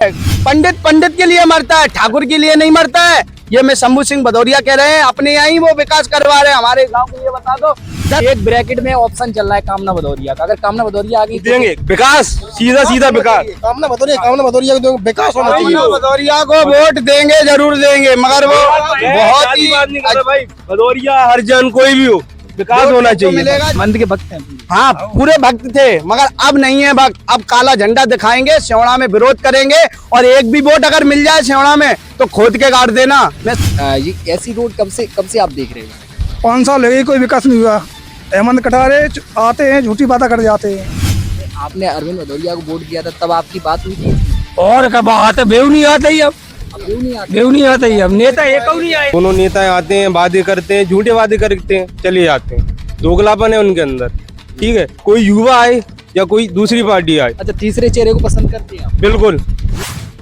पंडित पंडित के लिए मरता है, ठाकुर के लिए नहीं मरता है। ये मैं शंभू सिंह भदौरिया कह रहे हैं, अपने यहाँ ही वो विकास करवा रहे हैं, हमारे गांव के लिए बता दो। एक ब्रैकेट में ऑप्शन चल रहा है कामना भदौरिया का, अगर कामना भदौरिया आ गई देंगे विकास, सीधा सीधा विकास। कामना भदौरिया को विकास होना चाहिए। कामना भदौरिया को वोट देंगे, जरूर देंगे, मगर वो बहुत ही भाई भदौरिया हरिजन कोई भी हो, विकास होना चाहिए। मिलेगा। मंद के भक्त हैं। हाँ, पूरे भक्त थे, मगर अब नहीं है भक्त। अब काला झंडा दिखाएंगे, सेवड़ा में विरोध करेंगे, और एक भी वोट अगर मिल जाए सेवड़ा में तो खोद के गाड़ देना। ये ऐसी रोड कब से आप देख रहे हो? 5 साल हो गए, कोई विकास नहीं हुआ। हेमंत कटारे आते हैं, झूठी बातें कर जाते हैं। आपने अरविंद भदौरिया को वोट दिया था, तब आपकी बात हुई थी? और कब आते बेव नहीं आता ही, अब क्यों नहीं आते? बेव नहीं आता ही, अब नेता एक नहीं आए। दोनों नेता आते हैं, वादे करते हैं, झूठे वादे करते हैं, चले जाते हैं। दोगलापन है उनके अंदर। ठीक है, कोई युवा आए या कोई दूसरी पार्टी आए। अच्छा, तीसरे चेहरे को पसंद करते हैं आप? बिल्कुल,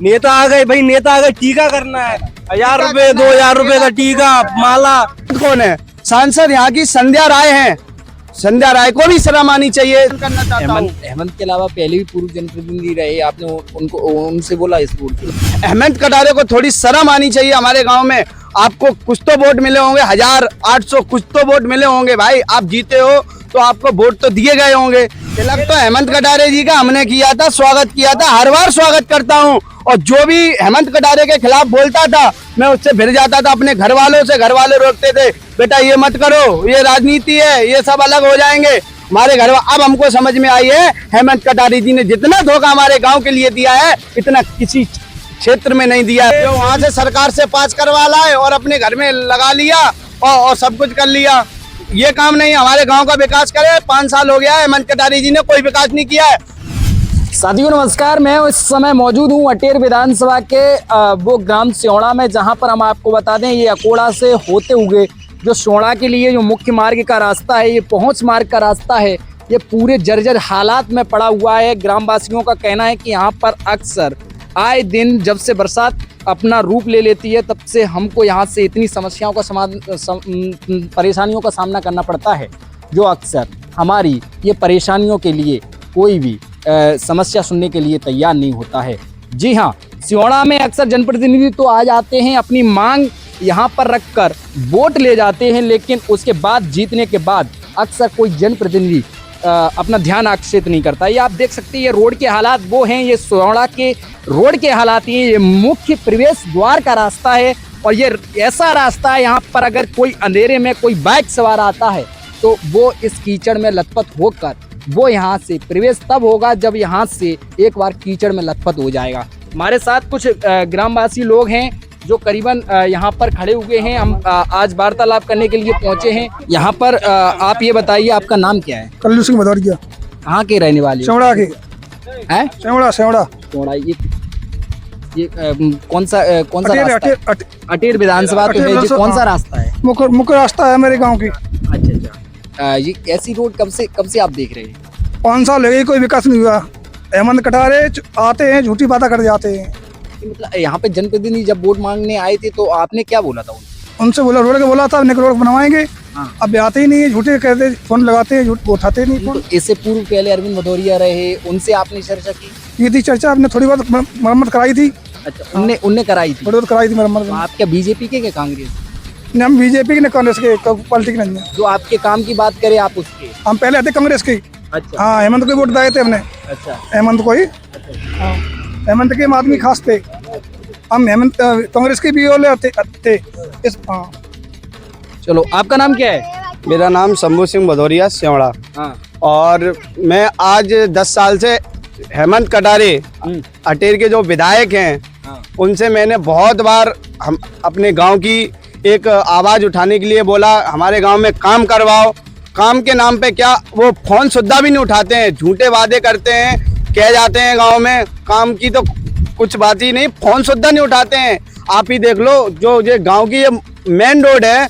नेता आ गए भाई, नेता आ गए, टीका करना है, 1000 रुपए 2000 रुपए का टीका माला। कौन है सांसद? यहाँ की संध्या राय हैं। संध्या राय को भी शर्म आनी चाहिए। करना चाहता हूं। हेमंत के अलावा पहले भी पूर्व जनप्रतिनिधि रहे, आपने उनसे बोला इस वोट के? हेमंत कटारे को थोड़ी शर्म आनी चाहिए। हमारे गांव में आपको कुछ तो वोट मिले होंगे, 1800 कुछ तो वोट मिले होंगे। भाई आप जीते हो तो आपको वोट तो दिए गए होंगे। तिलक तो हेमंत कटारे जी का हमने किया था, स्वागत किया था, हर बार स्वागत करता हूं। और जो भी हेमंत कटारे के खिलाफ बोलता था, मैं उससे भिड़ जाता था अपने घर वालों से। घर वाले रोकते थे, बेटा ये मत करो, ये राजनीति है, ये सब अलग हो जाएंगे हमारे घर। अब हमको समझ में आई है, हेमंत कटारे जी ने जितना धोखा हमारे गाँव के लिए दिया है, इतना किसी क्षेत्र में नहीं दिया है। वहाँ से सरकार से पास करवा लाए और अपने घर में लगा लिया और सब कुछ कर लिया। ये काम नहीं, हमारे गांव का विकास करे। 5 साल हो गया है, हेमंत कटारे जी ने कोई विकास नहीं किया है। साथियों नमस्कार, मैं इस समय मौजूद हूँ अटेर विधानसभा के वो ग्राम सेवड़ा में, जहाँ पर हम आपको बता दें ये अकोड़ा से होते हुए जो सेवड़ा के लिए जो मुख्य मार्ग का रास्ता है, ये पहुँच मार्ग का रास्ता है, ये पूरे जर्जर हालात में पड़ा हुआ है। ग्रामवासियों का कहना है कि यहाँ पर अक्सर आए दिन जब से बरसात अपना रूप ले लेती है, तब से हमको यहाँ से इतनी समस्याओं का परेशानियों का सामना करना पड़ता है, जो अक्सर हमारी ये परेशानियों के लिए कोई भी समस्या सुनने के लिए तैयार नहीं होता है। जी हाँ, सेवड़ा में अक्सर जनप्रतिनिधि तो आ जाते हैं, अपनी मांग यहाँ पर रखकर वोट ले जाते हैं, लेकिन उसके बाद जीतने के बाद अक्सर कोई जनप्रतिनिधि अपना ध्यान आकर्षित नहीं करता। ये आप देख सकते हैं, ये रोड के हालात वो हैं, ये सेवड़ा के रोड के हालात ये मुख्य प्रवेश द्वार का रास्ता है। और ये ऐसा रास्ता है, यहाँ पर अगर कोई अंधेरे में कोई बाइक सवार आता है तो वो इस कीचड़ में लथपथ होकर वो यहाँ से प्रवेश तब होगा जब यहाँ से एक बार कीचड़ में लथपथ हो जाएगा। हमारे साथ कुछ ग्रामवासी लोग हैं जो करीबन यहाँ पर खड़े हुए हैं। हम आज वार्तालाप करने के लिए पहुँचे हैं यहाँ पर। आप ये बताइए, आपका नाम क्या है? कल्लू सिंह भदौरिया। कहाँ के रहने वाले? सेवड़ा के हैं? सेवड़ा। ये कौन सा रास्ता है? अटेर विधानसभा तो है, ये कौन सा रास्ता है? मुख्य रास्ता है मेरे गांव की। अच्छा, ये ऐसी रोड कब से आप देख रहे हैं? 5 साल हो गए, कोई विकास नहीं हुआ। हेमंत कटारे आते हैं, झूठी बातें कर जाते हैं। मतलब यहाँ पे जनप्रतिनिधि जब वोट मांगने आए थे तो आपने क्या बोला था उनसे? बोला रोड के बोला था, रोड बनवाएंगे। हाँ। अब आते ही नहीं है, झूठे कहते, फोन लगाते हैं, झूठ उठाते नहीं फोन। तो इससे पूर्व पहले अरविंद भदौरिया रहे, उनसे आपने चर्चा की? ये थी चर्चा, आपने थोड़ी बहुत मरम्मत कराई थी। अच्छा, उनने कराई थी? थोड़ी बहुत कराई थी मरम्मत। तो आप क्या बीजेपी के कांग्रेस? हम बीजेपी के, कांग्रेस के, पार्टी के नहीं है। जो आपके काम की बात करें आप उसके? हम पहले आते कांग्रेस के। अच्छा। हाँ, हेमंत को वोट दिए थे हमने। अच्छा, हेमंत को ही। हाँ, हेमंत के आदमी खास थे हम। हेमंत कांग्रेस के भी बोले थे। हाँ। चलो, आपका नाम क्या है? मेरा नाम शंभू सिंह भदौरिया, सेवड़ा। हाँ। और मैं आज 10 साल से हेमंत कटारे अटेर के जो विधायक हैं, हाँ। उनसे मैंने बहुत बार हम अपने गांव की एक आवाज़ उठाने के लिए बोला, हमारे गांव में काम करवाओ। काम के नाम पे क्या, वो फोन सुद्धा भी नहीं उठाते हैं, झूठे वादे करते हैं, कह जाते हैं गांव में काम की तो कुछ बात ही नहीं, फोन सुद्धा नहीं उठाते हैं। आप ही देख लो, जो ये गांव की ये मेन रोड है,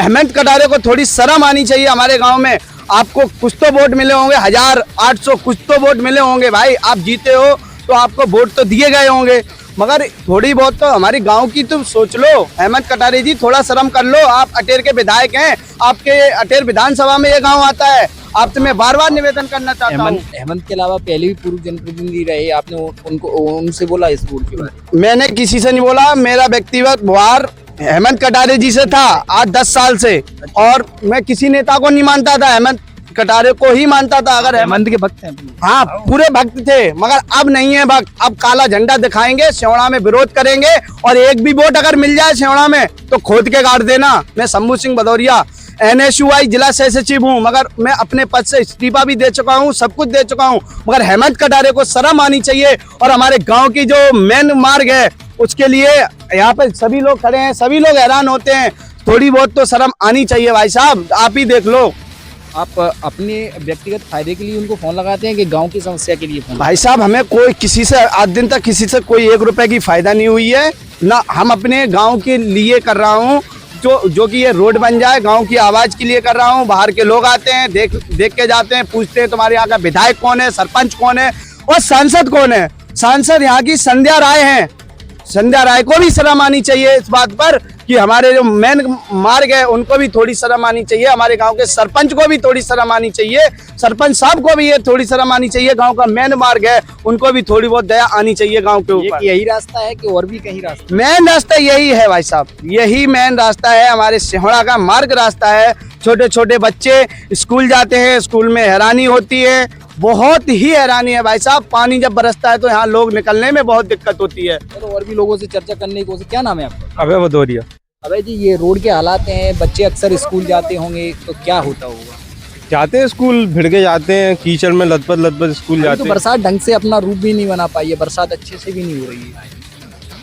हेमंत कटारे को थोड़ी शर्म आनी चाहिए। हमारे गांव में आपको कुछ तो वोट मिले होंगे, 1800 कुछ तो वोट मिले होंगे। भाई आप जीते हो तो आपको वोट तो दिए गए होंगे, मगर थोड़ी बहुत तो हमारी गांव की तुम सोच लो। हेमंत कटारे जी, थोड़ा शर्म कर लो। आप अटेर के विधायक हैं, आपके अटेर विधानसभा में ये गांव आता है। आपसे मैं बार बार निवेदन करना चाहता हूँ। हेमंत के अलावा पहले भी पूर्व जनप्रतिनिधि रहे, आपने उनको उनसे बोला इस बोर्ड के बारे में? मैंने किसी से नहीं बोला, मेरा व्यक्तिगत व्यवहार हेमंत कटारे जी से था आज 10 साल से, और मैं किसी नेता को नहीं मानता था, हेमंत कटारे को ही मानता था। अगर हेमंत के भक्त हैं? हाँ, पूरे भक्त थे, मगर अब नहीं है भक्त। अब काला झंडा दिखाएंगे, सियोड़ा में विरोध करेंगे, और एक भी वोट अगर मिल जाए सियोड़ा में तो खोद के गाड़ देना। मैं शंभू सिंह भदौरिया NSUI जिला सह सचिव हूँ, मगर मैं अपने पद से इस्तीफा भी दे चुका हूँ, सब कुछ दे चुका हूँ, मगर हेमंत कटारे को शर्म आनी चाहिए। और हमारे गांव की जो मेन मार्ग है उसके लिए यहाँ पे सभी लोग खड़े हैं, सभी लोग हैरान होते हैं, थोड़ी बहुत तो शर्म आनी चाहिए भाई साहब, आप ही देख लो। आप अपने व्यक्तिगत फायदे के लिए उनको फोन लगाते हैं कि गांव की समस्या के लिए फोन? भाई साहब, हमें कोई किसी से आज दिन तक किसी से कोई 1 रुपए की फायदा नहीं हुई है ना। हम अपने गांव के लिए कर रहा हूँ, जो कि ये रोड बन जाए, गांव की आवाज के लिए कर रहा हूँ। बाहर के लोग आते हैं, देख के जाते हैं, पूछते हैं तुम्हारे यहाँ का विधायक कौन है, सरपंच कौन है और सांसद कौन है। सांसद यहाँ की संध्या राय हैं। संध्या राय को भी शर्म आनी चाहिए इस बात पर कि हमारे जो मेन मार्ग है उनको भी थोड़ी शर्म आनी चाहिए। हमारे गांव के सरपंच को भी थोड़ी शर्म आनी चाहिए, सरपंच साहब को भी ये थोड़ी शर्म आनी चाहिए। गांव का मेन मार्ग है, उनको भी थोड़ी बहुत दया आनी चाहिए गांव के ऊपर। यही रास्ता है कि और भी कहीं रास्ता? मेन रास्ता यही है भाई साहब, यही मेन रास्ता है, हमारे सिहोड़ा का मार्ग रास्ता है। छोटे छोटे बच्चे स्कूल जाते हैं, स्कूल में हैरानी होती है, बहुत ही हैरानी है भाई साहब। पानी जब बरसता है तो यहाँ लोग निकलने में बहुत दिक्कत होती है। तो और भी लोगों से चर्चा करने की कोशिश। क्या नाम है आपका? अबे भदौरिया। अबे जी, ये रोड के हालात हैं, बच्चे अक्सर स्कूल जाते होंगे, तो क्या होता होगा? जाते हैं स्कूल, भिड़ के जाते हैं, कीचड़ में लथपथ स्कूल अभी जाते तो हैं। बरसात ढंग से अपना रूप भी नहीं बना पाई है, बरसात अच्छे से भी नहीं हो रही है,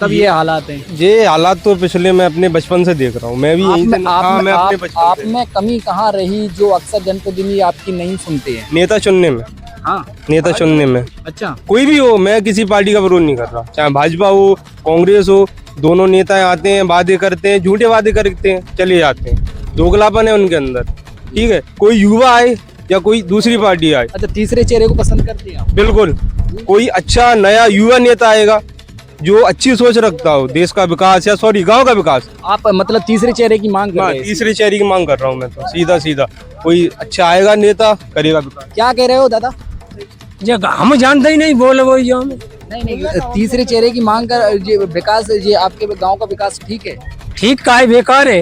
तब ये हालात हैं। ये हालात तो पिछले मैं अपने बचपन से देख रहा हूँ, मैं भी यहीं से। हाँ, मैं अपने बचपन आप से। में कमी कहाँ रही जो अक्सर जनप्रतिनिधि आपकी नहीं सुनते हैं? नेता चुनने में। हाँ, नेता चुनने में अच्छा। कोई भी हो, मैं किसी पार्टी का विरोध नहीं कर रहा, चाहे भाजपा हो, कांग्रेस हो, दोनों नेता आते हैं, वादे करते हैं, झूठे वादे करते हैं, चले जाते हैं, दोगलापन है उनके अंदर। ठीक है, कोई युवा आए या कोई दूसरी पार्टी आए, अच्छा, तीसरे चेहरे को पसंद करते हैं आप? बिल्कुल कोई अच्छा नया युवा नेता आएगा जो अच्छी सोच रखता हो, देश का विकास या सॉरी गांव का विकास। आप मतलब तीसरे चेहरे की मांग कर रहे हैं? तीसरे चेहरे की मांग कर रहा हूँ मैं तो, सीधा सीधा कोई अच्छा आएगा नेता, करेगा विकास। क्या कह रहे हो दादा? ये हम जानते ही नहीं, बोले वो जो हम नहीं, तीसरे चेहरे की मांग कर, ये विकास, ये आपके गांव का विकास ठीक है? ठीक का है, बेकार है,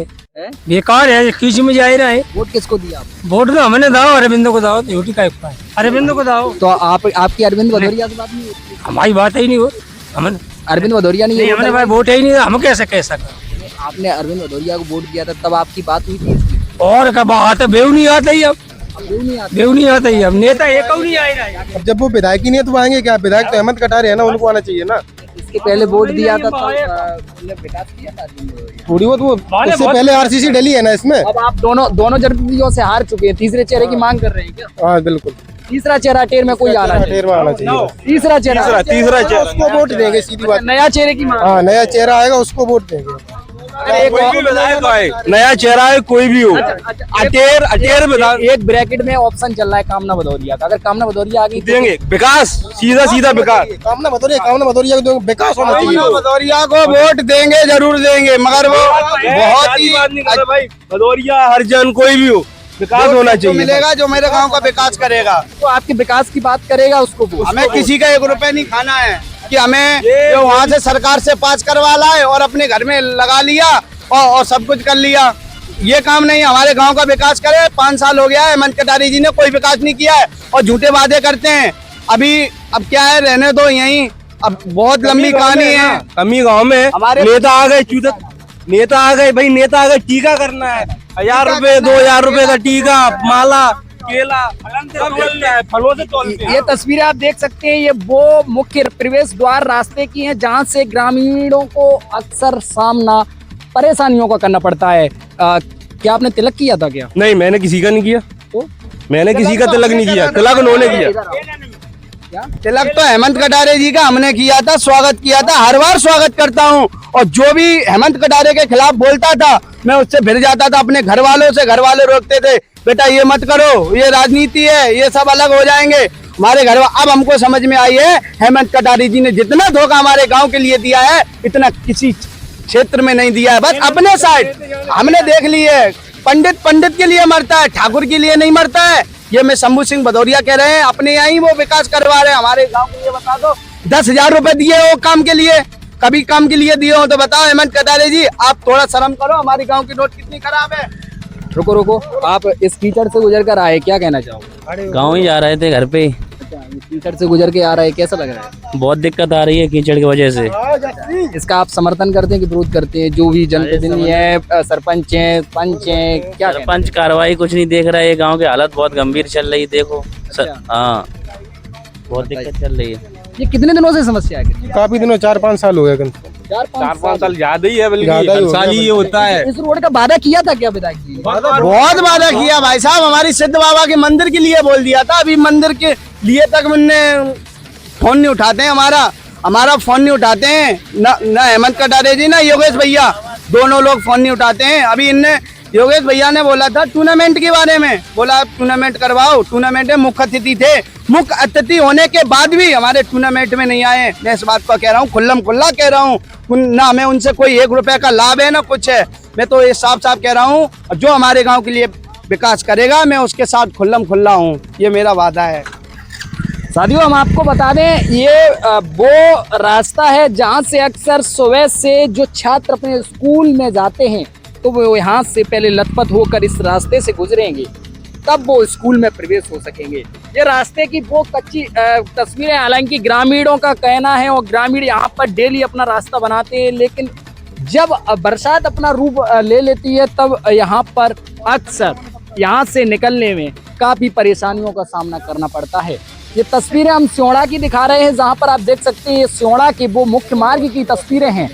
बेकार है, किसी में जा ही रहा है। वोट किसको दिया आप? वोट तो हमने दाओ, अरविंद को दाओ, झूठी का है, अरविंद को दाओ। तो आपकी अरविंद भदौरिया से बात नहीं होती? हमारी बात ही नहीं हो, हमने अरविंद भदौरिया नहीं, हमने भाई वोट ही नहीं, हम कैसे कह सकते? आपने अरविंद भदौरिया को वोट दिया था, तब आपकी बात हुई थी इसकी? और का बात है, बेव नहीं आता ही अब, क्यों नहीं आती? बेव नहीं आता ही अब, नेता एक नहीं आ रहा है। अब जब वो विधायक ही नहीं है तो आएंगे क्या? विधायक तो हेमंत कटारे है ना, उनको आना चाहिए ना। इसके पहले वोट दिया था तो विकास किया था अरविंद भदौरिया? थोड़ी बहुत वो इससे पहले RCC डली है ना इसमें। अब आप दोनों जनप्रतिनिधियों से हार चुके हैं, तीसरे चेहरे की मांग कर रहे हैं क्या? हाँ बिल्कुल, तीसरा चेहरा टेर में कोई आना चाहिए? टेर में आना चाहिए। तीसरा चेहरा तीसरा चेहरा उसको वोट देंगे, सीधी बात। नया चेहरे की मांग। हाँ, नया चेहरा आएगा उसको वोट देंगे। एक कोई भी विधायक आए, नया चेहरा है, कोई भी हो, अटेर विधायक एक ब्रैकेट में ऑप्शन चल रहा है कामना भदौरिया का, अगर कामना भदौरिया आ गई तो देंगे विकास, सीधा सीधा विकास। कामना भदौरिया को विकास होना चाहिए। भदौरिया को वोट देंगे, जरूर देंगे, मगर वो बहुत ही भाई भदौरिया, हरिजन, कोई भी हो, विकास होना जो चाहिए। मिलेगा जो मेरे गांव का विकास करेगा। तो आपके विकास की बात करेगा उसको वोट। हमें किसी का 1 रुपए नहीं खाना है कि हमें जो वहाँ से सरकार से पास करवा लाए और अपने घर में लगा लिया और सब कुछ कर लिया, ये काम नहीं। हमारे गांव का विकास करे। 5 साल हो गया है हेमंत कटारे जी ने कोई विकास नहीं किया है और झूठे वादे करते हैं। अब क्या है, रहने दो यहीं, अब बहुत लंबी कहानी है। कमी गाँव में हमारे नेता आ गए, नेता आ गए भाई, नेता आ गए, टीका करना है, 1000 रुपए 2000 रुपए का टीका, माला, केला, फलों से तोलते हैं। ये तस्वीरें आप देख सकते हैं, ये वो मुख्य प्रवेश द्वार रास्ते की हैं जहां से ग्रामीणों को अक्सर सामना परेशानियों का करना पड़ता है। क्या आपने तिलक किया था क्या? नहीं, मैंने किसी का नहीं किया, तो मैंने किसी का तिलक नहीं किया, तिलक उन्होंने किया। तिलक तो हेमंत कटारे जी का हमने किया था, स्वागत किया था, हर बार स्वागत करता हूँ। और जो भी हेमंत कटारे के खिलाफ बोलता था मैं उससे भिड़ जाता था अपने घर वालों से। घर वाले रोकते थे, बेटा ये मत करो, ये राजनीति है, ये सब अलग हो जाएंगे हमारे घर। अब हमको समझ में आई है हेमंत कटारे जी ने जितना धोखा हमारे गाँव के लिए दिया है इतना किसी क्षेत्र में नहीं दिया है। बस अपने साइड हमने देख ली है। पंडित के लिए मरता है, ठाकुर के लिए नहीं मरता है। ये मैं शंभू सिंह भदौरिया कह रहे हैं, अपने यहाँ ही वो विकास करवा रहे हैं। हमारे गांव के लिए बता दो, 10,000 रुपए दिए हो काम के लिए, कभी काम के लिए दिए हो तो बताओ। हेमंत कटारे जी, आप थोड़ा शर्म करो, हमारी गांव की रोड कितनी खराब है। रुको रुको, आप इस कीचड़ से गुजर कर आए, क्या कहना चाहोगे? गाँव ही जा रहे थे घर पे। कीचड़ से गुजर के आ रहे हैं, कैसा लग रहा है? बहुत दिक्कत आ रही है कीचड़ की वजह से। इसका आप समर्थन करते हैं कि विरोध करते हैं? जो भी जनप्रतिनिधि है, सरपंच है, पंच है, क्या सरपंच कार्रवाई कुछ नहीं देख रहा है। गांव की हालत बहुत गंभीर चल रही है, देखो हाँ बहुत दिक्कत चल रही है। ये कितने दिनों से समस्या है? काफी दिनों 4-5 साल हो गए। 4-5 साल ज्यादा ही है, बल्कि हर साल ही ये होता है। इस रोड का वादा किया था क्या विधायक जी? बहुत वादा किया भाई साहब, हमारी सिद्ध बाबा के मंदिर के लिए बोल दिया था, अभी मंदिर के लिए तक उनने फोन नहीं उठाते हैं, हमारा फोन नहीं उठाते हैं। ना हेमंत कटारे जी ना योगेश भैया, दोनों लोग फोन नहीं उठाते हैं। अभी इनने योगेश भैया ने बोला था टूर्नामेंट के बारे में, बोला आप टूर्नामेंट करवाओ। टूर्नामेंट में मुख्य अतिथि थे, मुख्य अतिथि होने के बाद भी हमारे टूर्नामेंट में नहीं आए। मैं इस बात को कह रहा हूँ, खुल्लम खुल्ला कह रहा हूँ, ना हमें उनसे कोई 1 रुपए का लाभ है ना कुछ है। मैं तो ये साफ साफ कह रहा हूँ, जो हमारे गाँव के लिए विकास करेगा मैं उसके साथ खुल्लम खुल्ला हूँ, ये मेरा वादा है। साथियों, हम आपको बता दें, ये वो रास्ता है जहां से अक्सर सुबह से जो छात्र अपने स्कूल में जाते हैं तो वो यहाँ से पहले लथपथ होकर इस रास्ते से गुजरेंगे, तब वो स्कूल में प्रवेश हो सकेंगे। ये रास्ते की वो कच्ची तस्वीरें, हालांकि ग्रामीणों का कहना है और ग्रामीण यहाँ पर डेली अपना रास्ता बनाते हैं, लेकिन जब बरसात अपना रूप ले लेती है तब यहाँ पर अक्सर यहाँ से निकलने में काफ़ी परेशानियों का सामना करना पड़ता है। ये तस्वीरें हम स्योड़ा की दिखा रहे हैं, जहाँ पर आप देख सकते हैं ये स्योड़ा के वो मुख्य मार्ग की तस्वीरें हैं,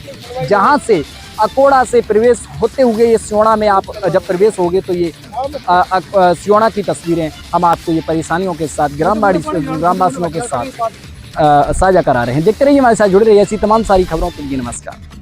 जहाँ से अकोड़ा से प्रवेश होते हुए ये स्योड़ा में आप जब प्रवेश होगे तो ये स्योड़ा की तस्वीरें हम आपको ये परेशानियों के साथ ग्रामवासियों के साथ साझा करा रहे हैं। देखते रहिए हमारे साथ, जुड़े रहिए ऐसी तमाम सारी खबरों के लिए। नमस्कार।